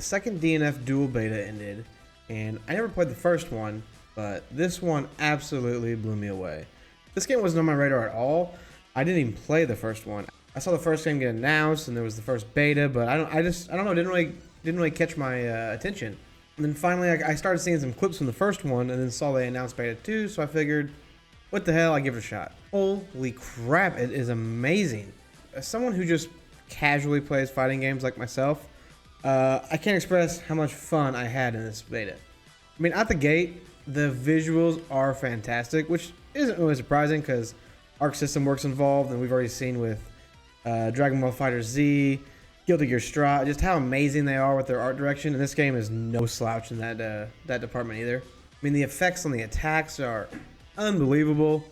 second DNF Duel beta ended, and I never played the first one, but this one absolutely blew me away. This game wasn't on my radar at all. I didn't even play the first one. I saw the first game get announced, and there was the first beta, but I don't know. It didn't really catch my attention. And then finally, I started seeing some clips from the first one, and then saw they announced beta 2. So I figured, what the hell? I give it a shot. Holy crap! It is amazing. As someone who just casually plays fighting games like myself, I can't express how much fun I had in this beta. I mean, out the gate, the visuals are fantastic, which isn't really surprising because Arc System Works involved, and we've already seen with Dragon Ball Fighter Z, Guilty Gear Strive, just how amazing they are with their art direction. And this game is no slouch in that department either. I mean, the effects on the attacks are unbelievable.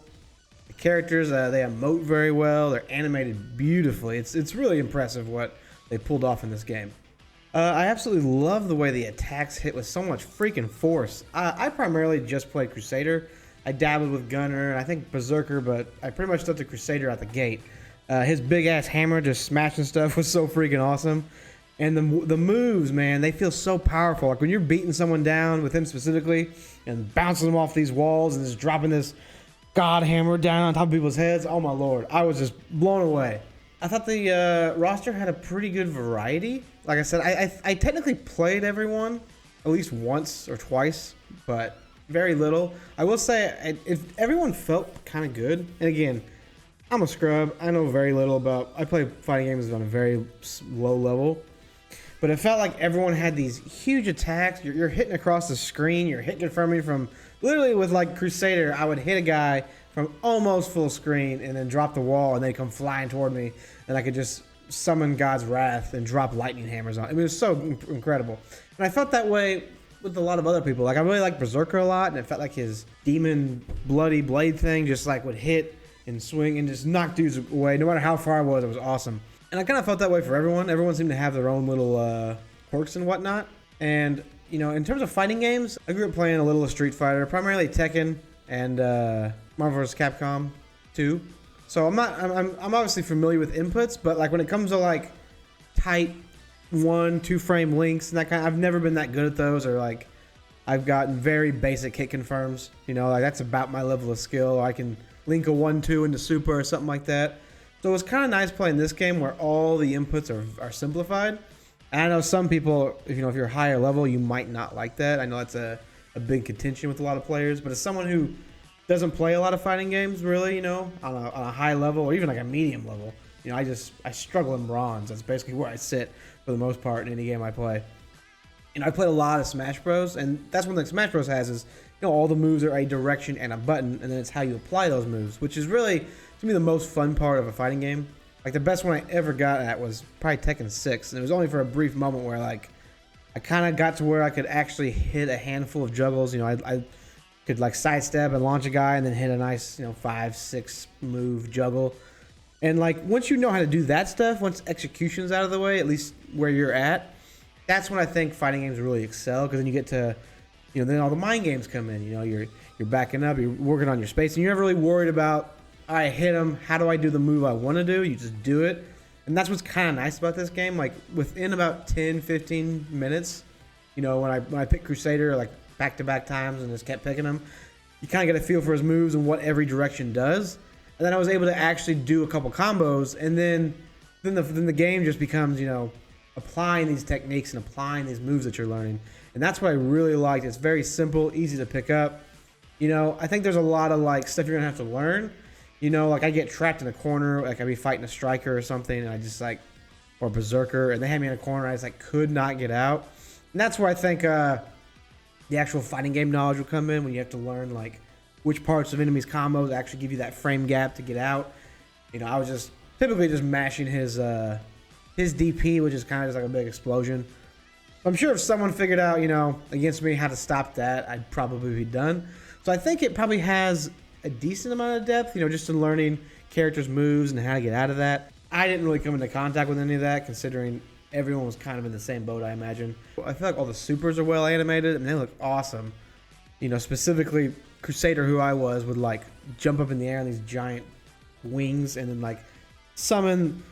The characters, they emote very well. They're animated beautifully. It's really impressive what they pulled off in this game. I absolutely love the way the attacks hit with so much freaking force. I primarily just played Crusader. I dabbled with Gunner and I think Berserker, but I pretty much stuck to Crusader out the gate. His big ass hammer just smashing stuff was so freaking awesome. And the moves, man, they feel so powerful. Like when you're beating someone down with him specifically and bouncing them off these walls and just dropping this god hammer down on top of people's heads. Oh my lord, I was just blown away. I thought the roster had a pretty good variety. Like I said, I technically played everyone at least once or twice, but very little. I will say, if everyone felt kind of good, and again, I'm a scrub. I know very little about. I play fighting games on a very low level, but it felt like everyone had these huge attacks. You're hitting across the screen. You're hit confirming from literally with like Crusader. I would hit a guy from almost full screen and then drop the wall, and they come flying toward me, and I could just summon God's wrath and drop lightning hammers on. I mean, it was so incredible, and I felt that way with a lot of other people. Like I really like Berserker a lot, and it felt like his demon bloody blade thing just like would hit and swing and just knock dudes away. No matter how far I was, it was awesome. And I kind of felt that way for everyone. Everyone seemed to have their own little quirks and whatnot. And, you know, in terms of fighting games, I grew up playing a little of Street Fighter, primarily Tekken and Marvel vs. Capcom 2. So I'm obviously familiar with inputs, but like when it comes to like tight 1-2 frame links and that kind of, I've never been that good at those, or like I've gotten very basic hit confirms. You know, like that's about my level of skill. I can link a 1-2 into super or something like that. So it was kind of nice playing this game where all the inputs are simplified. And I know some people, if you're higher level, you might not like that. I know that's a big contention with a lot of players, but as someone who doesn't play a lot of fighting games really, on a high level or even like a medium level, I struggle in bronze. That's basically where I sit for the most part in any game I play. And I played a lot of Smash Bros, and that's one thing Smash Bros has is, all the moves are a direction and a button, and then it's how you apply those moves, which is really, to me, the most fun part of a fighting game. Like, the best one I ever got at was probably Tekken 6, and it was only for a brief moment where, like, I kind of got to where I could actually hit a handful of juggles. I could, like, sidestep and launch a guy and then hit a nice, 5-6 move juggle. And, like, once you know how to do that stuff, once execution's out of the way, at least where you're at, that's when I think fighting games really excel, because then you get to... then all the mind games come in. You're backing up, you're working on your space, and you're never really worried about, all right, hit him, how do I do the move I want to do? You just do it. And that's what's kind of nice about this game. Like, within about 10-15 minutes, when I picked Crusader, like, back-to-back times and just kept picking him, you kind of get a feel for his moves and what every direction does. And then I was able to actually do a couple combos, and then the game just becomes, applying these techniques and applying these moves that you're learning. And that's what I really liked. It's very simple, easy to pick up. I think there's a lot of like stuff you're gonna have to learn. Like I get trapped in a corner, like I'd be fighting a striker or something, and I just like, or Berserker, and they had me in a corner, I just like could not get out. And that's where I think the actual fighting game knowledge will come in, when you have to learn like which parts of enemies' combos actually give you that frame gap to get out. I was just typically just mashing his DP, which is kind of just like a big explosion. I'm sure if someone figured out, against me how to stop that, I'd probably be done. So I think it probably has a decent amount of depth, just in learning characters' moves and how to get out of that. I didn't really come into contact with any of that, considering everyone was kind of in the same boat, I imagine. I feel like all the supers are well animated, and they look awesome. Specifically, Crusader, who I was, would like jump up in the air on these giant wings and then like summon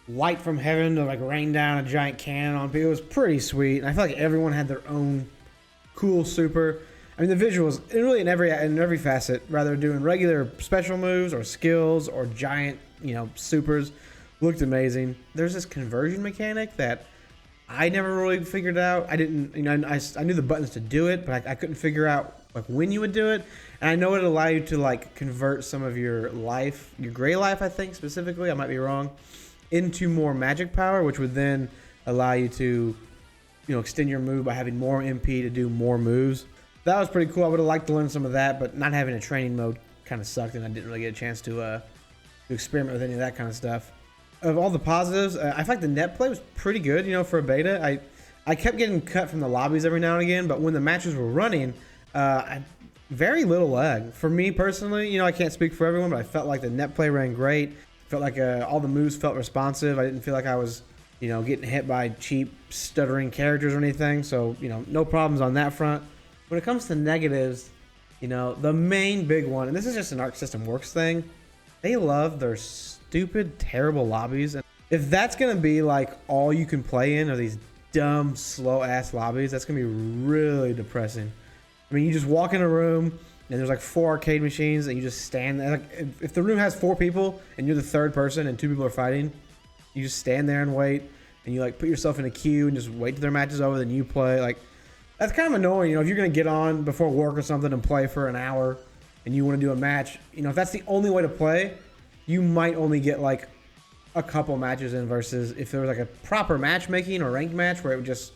light from heaven to like rain down a giant cannon on people. It was pretty sweet. And I feel like everyone had their own cool super. I mean, the visuals, really in every facet, rather doing regular special moves or skills or giant, supers, looked amazing. There's this conversion mechanic that I never really figured out. I didn't, I knew the buttons to do it, but I couldn't figure out like when you would do it. And I know it allowed you to like convert some of your life, your gray life, I think specifically, I might be wrong, into more magic power, which would then allow you to, extend your move by having more MP to do more moves. That was pretty cool. I would have liked to learn some of that, but not having a training mode kind of sucked, and I didn't really get a chance to experiment with any of that kind of stuff. Of all the positives, I feel like the net play was pretty good, for a beta. I kept getting cut from the lobbies every now and again, but when the matches were running, very little lag. For me personally, I can't speak for everyone, but I felt like the net play ran great. Felt like all the moves felt responsive. I didn't feel like I was, getting hit by cheap, stuttering characters or anything. So, no problems on that front. When it comes to negatives, the main big one, and this is just an Arc System Works thing, they love their stupid, terrible lobbies. And if that's going to be like all you can play in are these dumb, slow-ass lobbies, that's going to be really depressing. I mean, you just walk in a room, and there's like 4 arcade machines, and you just stand there. Like, if the room has 4 people, and you're the third person, and 2 people are fighting, you just stand there and wait, and you like put yourself in a queue and just wait till their match is over, then you play. Like, that's kind of annoying, if you're gonna get on before work or something and play for an hour, and you want to do a match. If that's the only way to play, you might only get like a couple matches in. Versus if there was like a proper matchmaking or ranked match where it would just,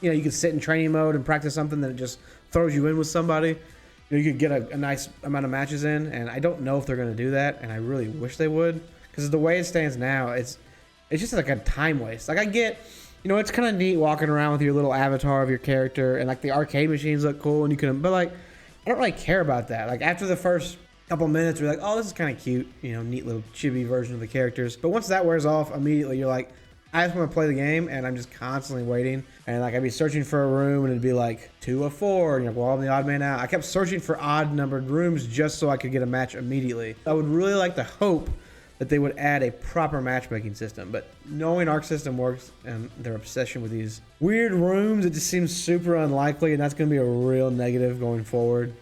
you could sit in training mode and practice something, that it just throws you in with somebody. You could get a nice amount of matches in, and I don't know if they're gonna do that, and I really wish they would, because the way it stands now, it's just like a time waste. Like, I get, it's kind of neat walking around with your little avatar of your character, and like the arcade machines look cool, and you can, but like, I don't really care about that. Like, after the first couple minutes, you're like, oh, this is kind of cute, neat little chibi version of the characters. But once that wears off, immediately you're like, I just want to play the game, and I'm just constantly waiting. And like, I'd be searching for a room, and it'd be like 2 of 4, and well, I'm the odd man out. I kept searching for odd numbered rooms just so I could get a match immediately. I would really like to hope that they would add a proper matchmaking system, but knowing Arc System Works and their obsession with these weird rooms, it just seems super unlikely, and that's going to be a real negative going forward.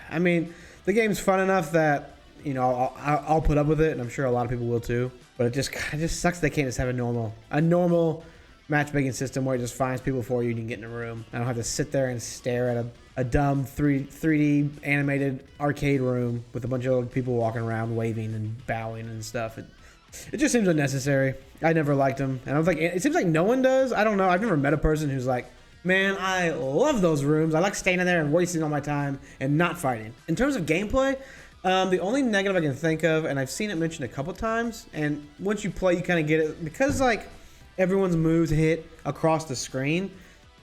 I mean, the game's fun enough that, I'll put up with it, and I'm sure a lot of people will too. But it just sucks they can't just have a normal matchmaking system where it just finds people for you and you can get in a room. I don't have to sit there and stare at a dumb 3D animated arcade room with a bunch of people walking around waving and bowing and stuff. It just seems unnecessary. I never liked them, and I don't think it seems like no one does. I don't know. I've never met a person who's like, man, I love those rooms. I like standing there and wasting all my time and not fighting. In terms of gameplay, the only negative I can think of, and I've seen it mentioned a couple times, and once you play, you kind of get it, because like everyone's moves hit across the screen,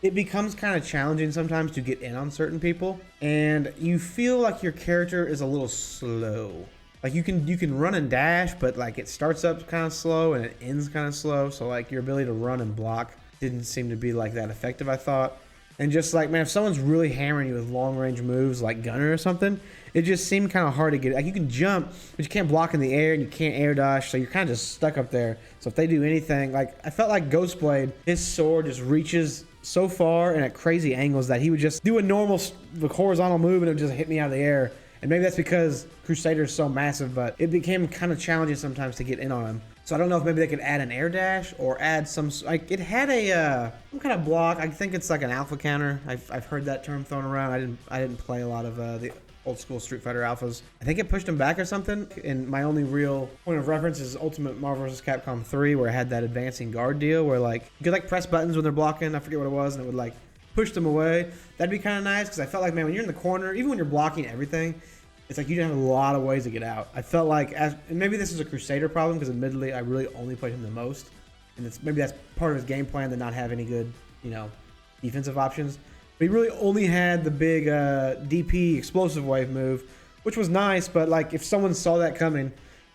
it becomes kind of challenging sometimes to get in on certain people, and you feel like your character is a little slow. Like you can run and dash, but like it starts up kind of slow and it ends kind of slow, so like your ability to run and block didn't seem to be like that effective, I thought. And just like, man, if someone's really hammering you with long range moves like Gunner or something, it just seemed kind of hard to get. Like, you can jump, but you can't block in the air, and you can't air dash, so you're kind of just stuck up there. So if they do anything, like, I felt like Ghostblade, his sword just reaches so far and at crazy angles that he would just do a normal horizontal move and it would just hit me out of the air. And maybe that's because Crusader is so massive, but it became kind of challenging sometimes to get in on him. So I don't know if maybe they could add an air dash or add some, like, it had a some kind of block. I think it's like an alpha counter. I've heard that term thrown around. I didn't play a lot of the old school Street Fighter alphas. I think it pushed him back or something. And my only real point of reference is Ultimate Marvel vs. Capcom 3, where it had that advancing guard deal where like you could like press buttons when they're blocking. I forget what it was, and it would like push them away. That'd be kind of nice, because I felt like, man, when you're in the corner, even when you're blocking everything, it's like you have a lot of ways to get out. I felt like, and maybe this is a Crusader problem, because admittedly I really only played him the most, and maybe that's part of his game plan to not have any good, defensive options. But he really only had the big DP explosive wave move, which was nice. But like, if someone saw that coming,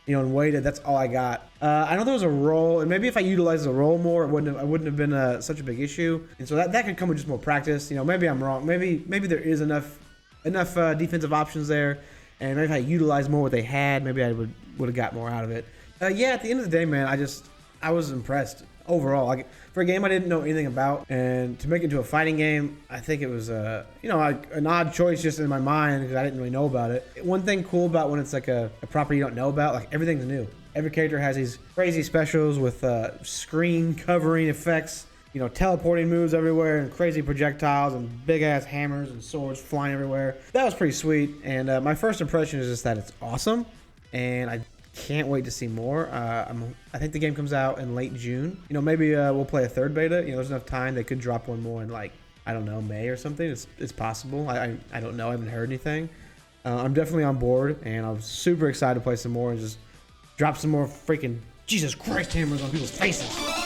and waited, that's all I got. I know there was a roll, and maybe if I utilized the roll more, it wouldn't have been such a big issue. And so that could come with just more practice. Maybe I'm wrong. Maybe there is enough defensive options there. And maybe if I utilized more what they had, maybe I would have got more out of it. Yeah, at the end of the day, man, I was impressed overall. Like, for a game I didn't know anything about, and to make it into a fighting game, I think it was you know, like an odd choice just in my mind because I didn't really know about it. One thing cool about when it's like a property you don't know about, like everything's new. Every character has these crazy specials with screen covering effects, you know, teleporting moves everywhere and crazy projectiles and big ass hammers and swords flying everywhere. That was pretty sweet, and my first impression is just that it's awesome, and I can't wait to see more. I think the game comes out in late June. You know, maybe we'll play a third beta. You know, there's enough time. They could drop one more in, like, I don't know, May or something. It's possible. I don't know. I haven't heard anything. I'm definitely on board, and I'm super excited to play some more and just drop some more freaking Jesus Christ hammers on people's faces.